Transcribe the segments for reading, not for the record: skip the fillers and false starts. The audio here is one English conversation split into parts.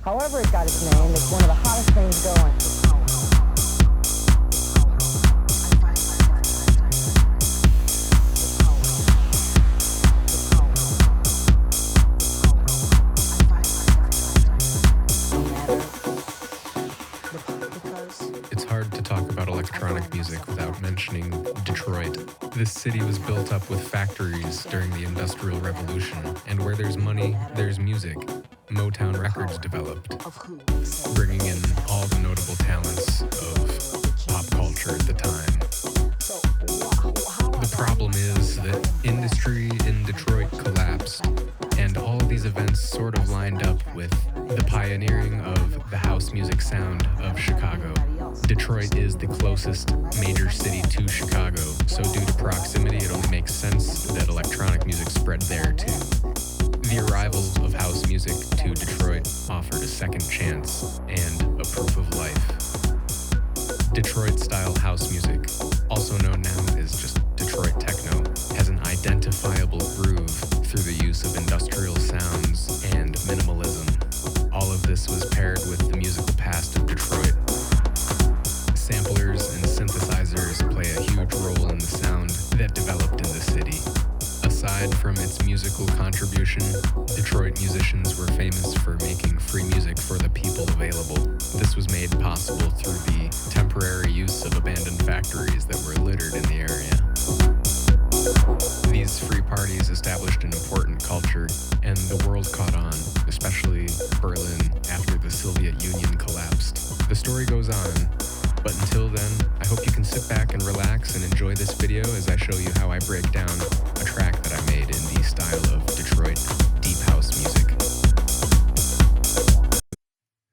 However it got its name, it's one of the hottest things going. It's hard to talk about electronic music without mentioning Detroit. This city was built up with factories during the Industrial Revolution, and where there's money, there's music. Motown Records developed, bringing in all the notable talents of pop culture at the time. The problem is that industry in Detroit collapsed, and all of these events sort of lined up with the pioneering of the house music sound of Chicago. Detroit is the closest major city to Chicago, so due to proximity, it only makes sense that electronic music spread there too. The arrival of house music to Detroit offered a second chance and a proof of life. Detroit-style house music, also known now as just Detroit techno, has an identifiable groove through the use of industrial sounds and minimalism. All of this was paired with the musical past of Detroit. Samplers and synthesizers play a huge role in the sound that developed in the city. Aside from its musical contribution, Detroit musicians were famous for making free music for the people available. This was made possible through the temporary use of abandoned factories that were littered in the area. These free parties established an important culture, and the world caught on, especially Berlin after the Soviet Union collapsed. The story goes on, but until then, I hope you can sit back and relax and enjoy this video as I show you how I break down a track that I made in the style of Detroit deep house music.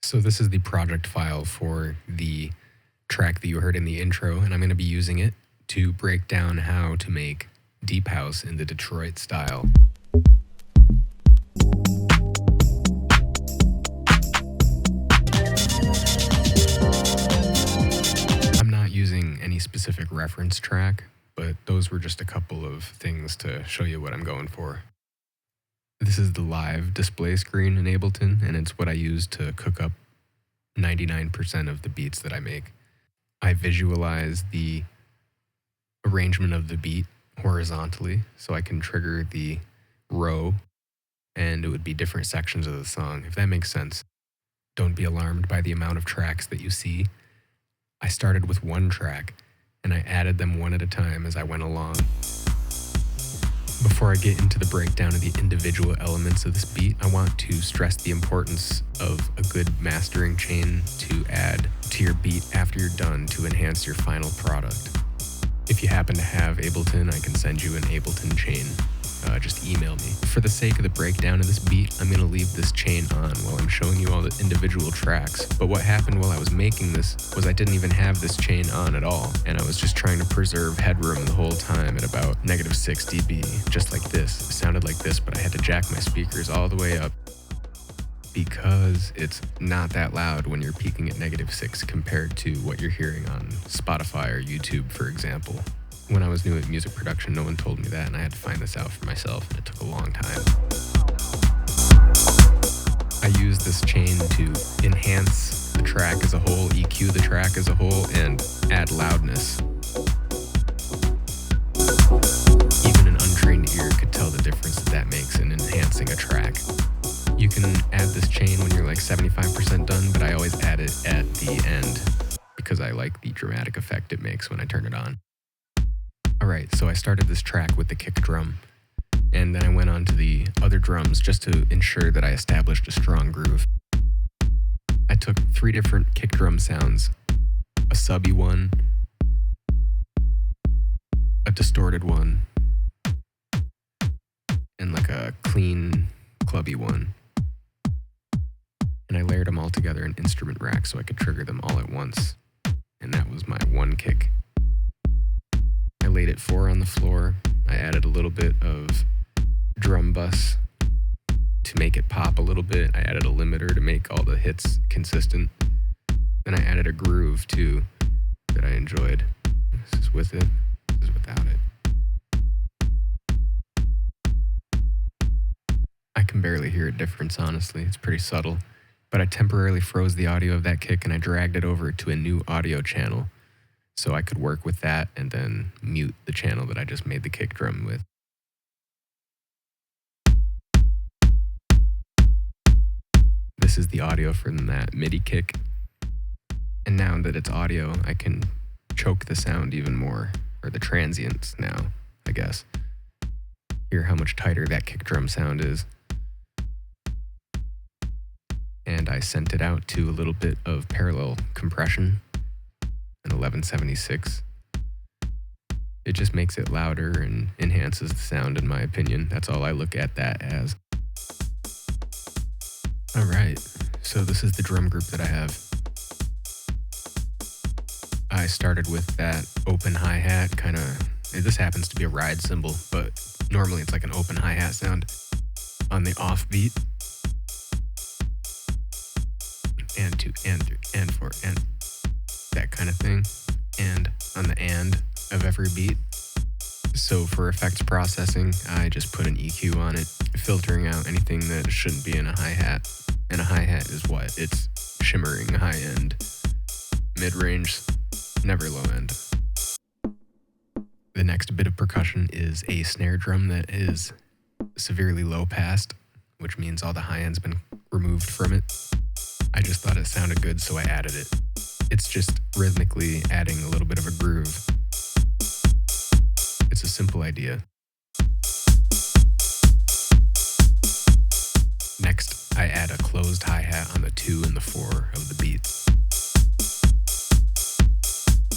So this is the project file for the track that you heard in the intro, and I'm going to be using it to break down how to make deep house in the Detroit style. Using any specific reference track, but those were just a couple of things to show you what I'm going for. This is the live display screen in Ableton, and it's what I use to cook up 99% of the beats that I make. I visualize the arrangement of the beat horizontally, so I can trigger the row, and it would be different sections of the song, if that makes sense. Don't be alarmed by the amount of tracks that you see. I started with one track, and I added them one at a time as I went along. Before I get into the breakdown of the individual elements of this beat, I want to stress the importance of a good mastering chain to add to your beat after you're done to enhance your final product. If you happen to have Ableton, I can send you an Ableton chain. Just email me. For the sake of the breakdown of this beat, I'm going to leave this chain on while I'm showing you all the individual tracks. But what happened while I was making this was I didn't even have this chain on at all, and I was just trying to preserve headroom the whole time at about -6 dB, just like this. It sounded like this, but I had to jack my speakers all the way up because it's not that loud when you're peaking at -6 compared to what you're hearing on Spotify or YouTube, for example. When I was new at music production, no one told me that, and I had to find this out for myself, and it took a long time. I use this chain to enhance the track as a whole, EQ the track as a whole, and add loudness. Even an untrained ear could tell the difference that makes in enhancing a track. You can add this chain when you're like 75% done, but I always add it at the end because I like the dramatic effect it makes when I turn it on. Alright, so I started this track with the kick drum, and then I went on to the other drums just to ensure that I established a strong groove. I took 3 different kick drum sounds, a subby one, a distorted one, and like a clean, clubby one. And I layered them all together in instrument racks so I could trigger them all at once. And that was my one kick. I laid it 4 on the floor. I added a little bit of drum bus to make it pop a little bit. I added a limiter to make all the hits consistent. Then I added a groove too that I enjoyed. This is with it, this is without it. I can barely hear a difference, honestly. It's pretty subtle. but I temporarily froze the audio of that kick and I dragged it over to a new audio channel so I could work with that and then mute the channel that I just made the kick drum with. This is the audio from that MIDI kick. And now that it's audio, I can choke the sound even more, or the transients now, I guess. Hear how much tighter that kick drum sound is. And I sent it out to a little bit of parallel compression, an 1176. It just makes it louder and enhances the sound, in my opinion. That's all I look at that as. All right, so this is the drum group that I have. I started with that open hi-hat, this happens to be a ride cymbal, but normally it's like an open hi-hat sound on the off beat. And to, and through, and for, and that kind of thing. And on the and of every beat. So for effects processing, I just put an EQ on it, filtering out anything that shouldn't be in a hi-hat. And a hi-hat is what? It's shimmering high-end, mid-range, never low-end. The next bit of percussion is a snare drum that is severely low-passed, which means all the high-end's been removed from it. I just thought it sounded good, so I added it. It's just rhythmically adding a little bit of a groove. It's a simple idea. Next, I add a closed hi-hat on the 2 and the 4 of the beats.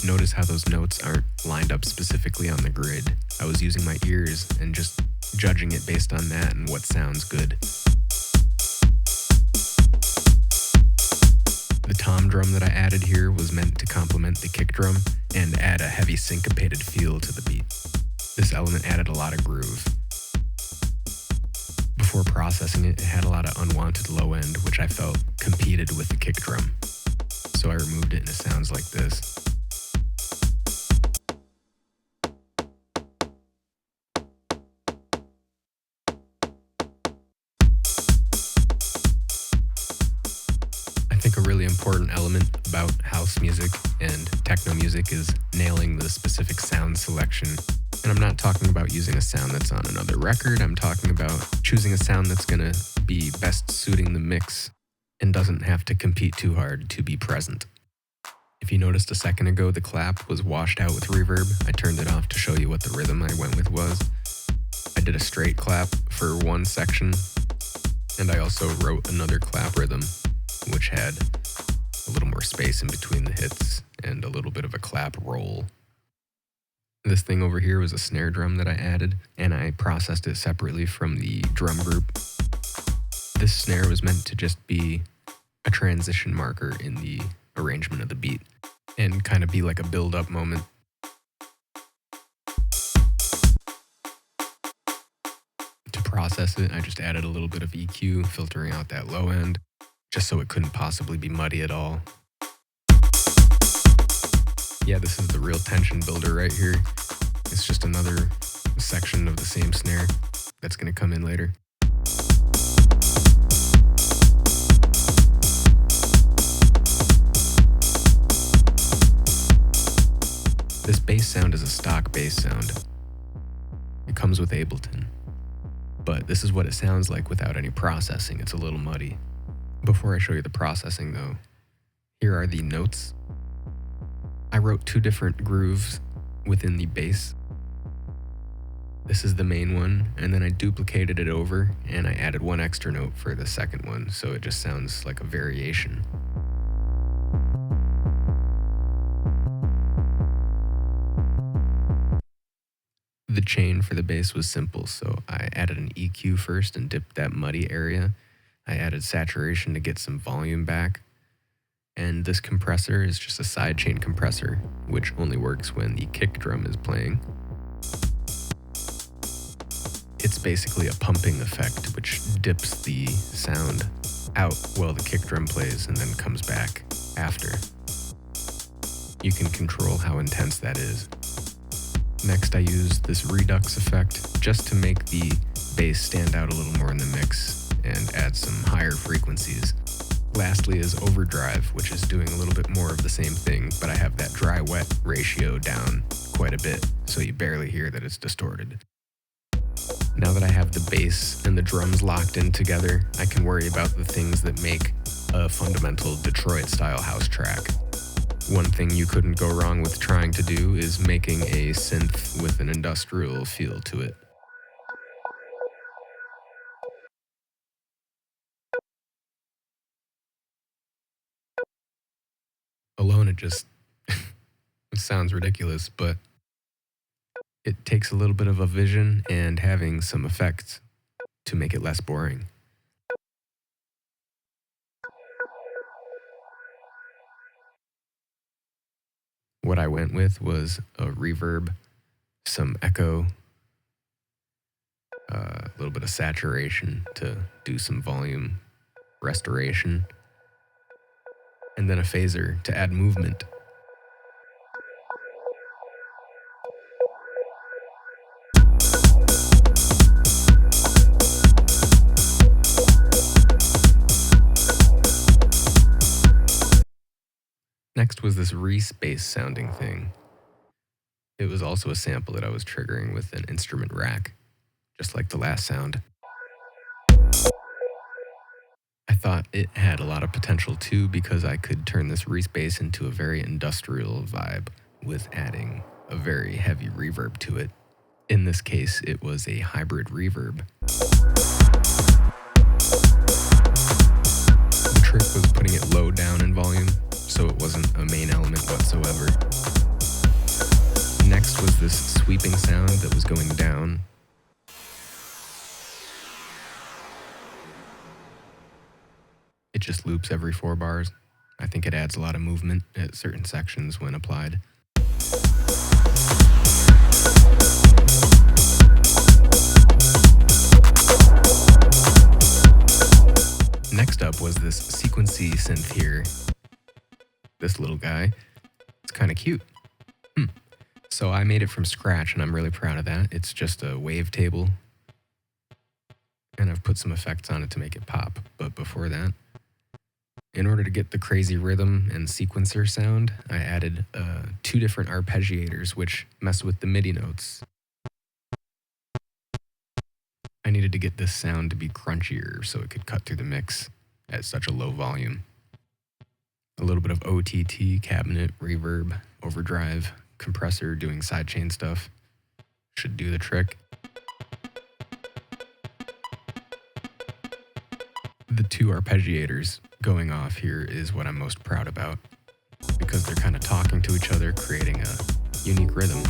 Notice how those notes aren't lined up specifically on the grid. I was using my ears and just judging it based on that and what sounds good. The tom drum that I added here was meant to complement the kick drum and add a heavy syncopated feel to the beat. This element added a lot of groove. Before processing it, it had a lot of unwanted low end, which I felt competed with the kick drum. So I removed it and it sounds like this. I think a really important element about house music and techno music is nailing the specific sound selection. And I'm not talking about using a sound that's on another record. I'm talking about choosing a sound that's gonna be best suiting the mix and doesn't have to compete too hard to be present. If you noticed a second ago, the clap was washed out with reverb. I turned it off to show you what the rhythm I went with was. I did a straight clap for one section, and I also wrote another clap rhythm, which had a little more space in between the hits and a little bit of a clap roll. This thing over here was a snare drum that I added, and I processed it separately from the drum group. This snare was meant to just be a transition marker in the arrangement of the beat and kind of be like a build-up moment. To process it, I just added a little bit of EQ, filtering out that low end, just so it couldn't possibly be muddy at all. Yeah, this is the real tension builder right here. It's just another section of the same snare that's going to come in later. This bass sound is a stock bass sound. It comes with Ableton. But this is what it sounds like without any processing. It's a little muddy. Before I show you the processing though, here are the notes. I wrote 2 different grooves within the bass. This is the main one, and then I duplicated it over and I added 1 extra note for the second one, so it just sounds like a variation. The chain for the bass was simple, so I added an EQ first and dipped that muddy area. I added saturation to get some volume back. And this compressor is just a sidechain compressor, which only works when the kick drum is playing. It's basically a pumping effect, which dips the sound out while the kick drum plays and then comes back after. You can control how intense that is. Next, I used this redux effect just to make the bass stand out a little more in the mix and add some higher frequencies. Lastly is overdrive, which is doing a little bit more of the same thing, but I have that dry-wet ratio down quite a bit, so you barely hear that it's distorted. Now that I have the bass and the drums locked in together, I can worry about the things that make a fundamental Detroit-style house track. One thing you couldn't go wrong with trying to do is making a synth with an industrial feel to it. Alone, it just it sounds ridiculous, but it takes a little bit of a vision and having some effects to make it less boring. What I went with was a reverb, some echo, a little bit of saturation to do some volume restoration, and then a phaser to add movement. Next was this reese bass sounding thing. It was also a sample that I was triggering with an instrument rack, just like the last sound. I thought it had a lot of potential too because I could turn this reese bass into a very industrial vibe with adding a very heavy reverb to it. In this case, it was a hybrid reverb. The trick was putting it low down in volume, so it wasn't a main element whatsoever. Next was this sweeping sound that was going down. It just loops every 4 bars. I think it adds a lot of movement at certain sections when applied. Next up was this sequency synth here. This little guy. It's kind of cute. So I made it from scratch and I'm really proud of that. It's just a wavetable. And I've put some effects on it to make it pop. But before that, in order to get the crazy rhythm and sequencer sound, I added 2 different arpeggiators which mess with the MIDI notes. I needed to get this sound to be crunchier so it could cut through the mix at such a low volume. A little bit of OTT, cabinet, reverb, overdrive, compressor doing sidechain stuff should do the trick. The 2 arpeggiators going off here is what I'm most proud about because they're kind of talking to each other, creating a unique rhythm.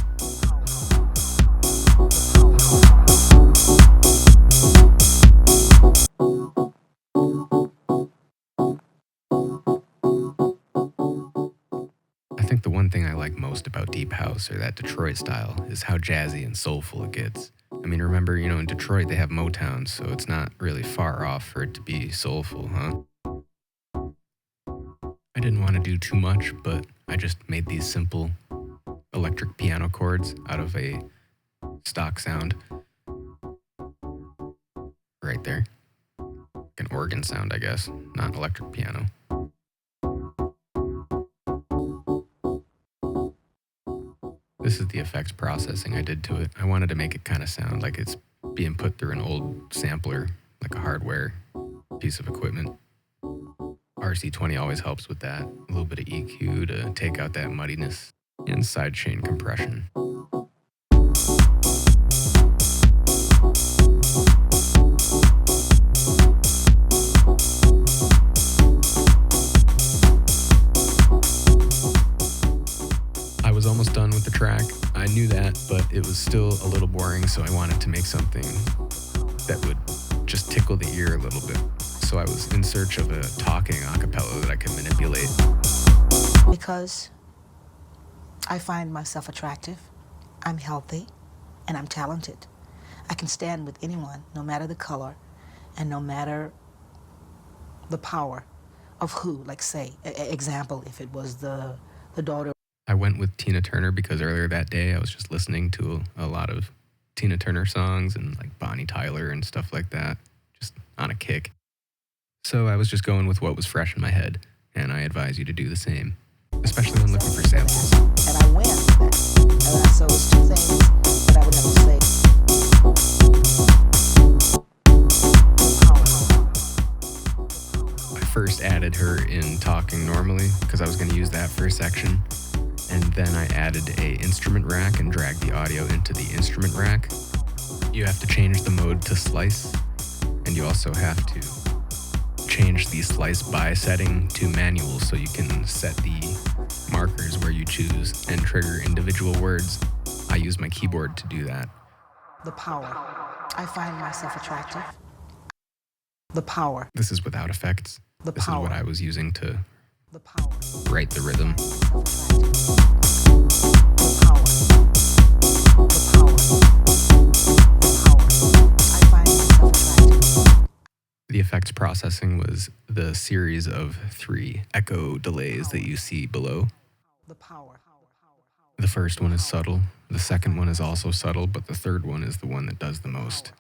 I think the one thing I like most about Deep House or that Detroit style is how jazzy and soulful it gets. I mean, remember, in Detroit they have Motown, so it's not really far off for it to be soulful, huh? I didn't want to do too much, but I just made these simple electric piano chords out of a stock sound. Right there. Like an organ sound, I guess, not electric piano. This is the effects processing I did to it. I wanted to make it kind of sound like it's being put through an old sampler, like a hardware piece of equipment. RC20 always helps with that. A little bit of EQ to take out that muddiness and sidechain compression. I was almost done with the track. I knew that, but it was still a little boring, so I wanted to make something that would just tickle the ear a little bit. So I was in search of a talking acapella that I could manipulate. Because I find myself attractive, I'm healthy, and I'm talented. I can stand with anyone, no matter the color, and no matter the power of who. Like, say, example, if it was the daughter. I went with Tina Turner because earlier that day I was just listening to a lot of Tina Turner songs and like Bonnie Tyler and stuff like that, just on a kick. So I was just going with what was fresh in my head, and I advise you to do the same, especially when looking for samples. And I went with that. And so it's two things that I would have to say. I first added her in talking normally because I was going to use that for a section, and then I added a instrument rack and dragged the audio into the instrument rack. You have to change the mode to slice, and you also have to change the slice by setting to manual so you can set the markers where you choose and trigger individual words. I use my keyboard to do that. The power. I find myself attractive. The power. This is without effects. The This power. is what I was using to The power. write the rhythm. The power. The power. The power. I find myself attractive. The effects processing was the series of 3 echo delays that you see below. The power. The first one is subtle, the second one is also subtle, but the third one is the one that does the most.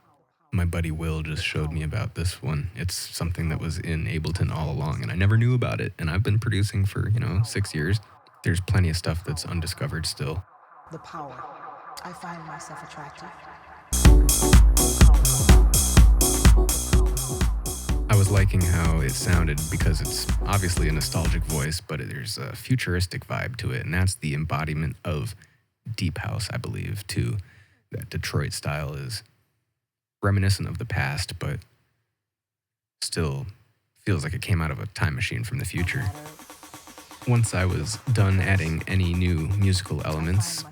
My buddy Will just showed me about this one. It's something that was in Ableton all along, and I never knew about it, and I've been producing for, 6 years. There's plenty of stuff that's undiscovered still. The power. I find myself attractive. I was liking how it sounded because it's obviously a nostalgic voice, but there's a futuristic vibe to it, and that's the embodiment of deep house, I believe, too. That Detroit style is reminiscent of the past, but still feels like it came out of a time machine from the future. Once I was done adding any new musical elements,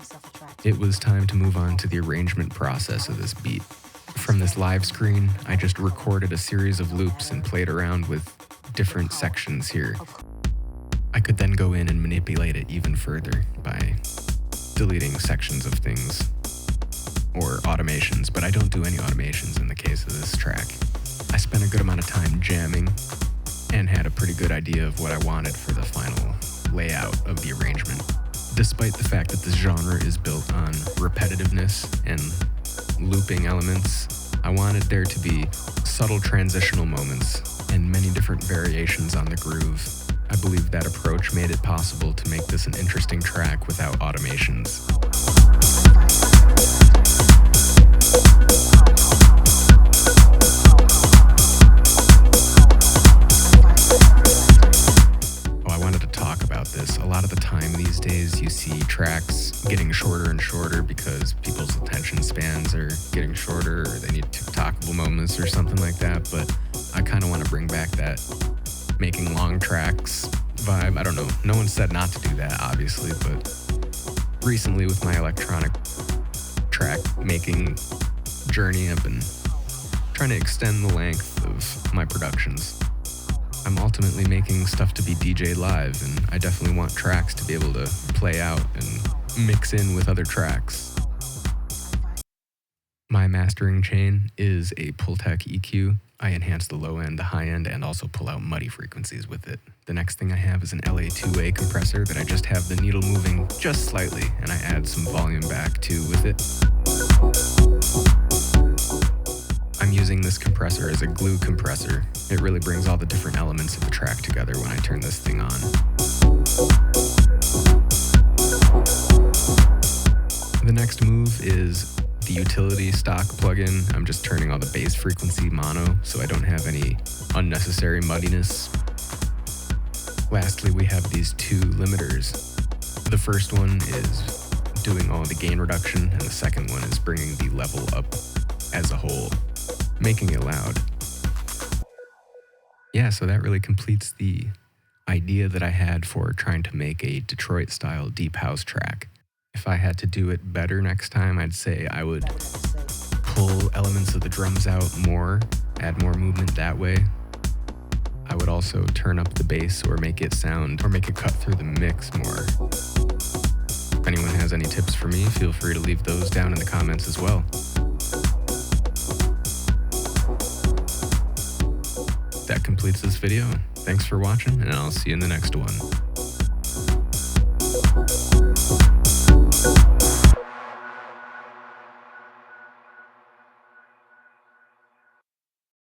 it was time to move on to the arrangement process of this beat. From this live screen, I just recorded a series of loops and played around with different sections here. I could then go in and manipulate it even further by deleting sections of things or automations, but I don't do any automations in the case of this track. I spent a good amount of time jamming and had a pretty good idea of what I wanted for the final layout of the arrangement. Despite the fact that this genre is built on repetitiveness and looping elements, I wanted there to be subtle transitional moments and many different variations on the groove. I believe that approach made it possible to make this an interesting track without automations. Oh, I wanted to talk about this. A lot of the time these days you see tracks getting shorter and shorter because people's attention spans are getting shorter, or they need TikTokable moments or something like that, but I kind of want to bring back that making long tracks vibe. I don't know. No one said not to do that, obviously, but recently with my electronic track making journey, I've been trying to extend the length of my productions. I'm ultimately making stuff to be DJ live, and I definitely want tracks to be able to play out and mix in with other tracks. My mastering chain is a Pultec EQ. I enhance the low end, the high end, and also pull out muddy frequencies with it. The next thing I have is an LA2A compressor that I just have the needle moving just slightly, and I add some volume back too with it. I'm using this compressor as a glue compressor. It really brings all the different elements of the track together when I turn this thing on. The next move is the utility stock plugin. I'm just turning all the bass frequency mono so I don't have any unnecessary muddiness. Lastly, we have these 2 limiters. The first one is doing all the gain reduction, and the second one is bringing the level up as a whole, making it loud. Yeah, so that really completes the idea that I had for trying to make a Detroit-style deep house track. If I had to do it better next time, I'd say I would pull elements of the drums out more, add more movement that way. I would also turn up the bass or make it sound, or make it cut through the mix more. If anyone has any tips for me, feel free to leave those down in the comments as well. That completes this video. Thanks for watching, and I'll see you in the next one.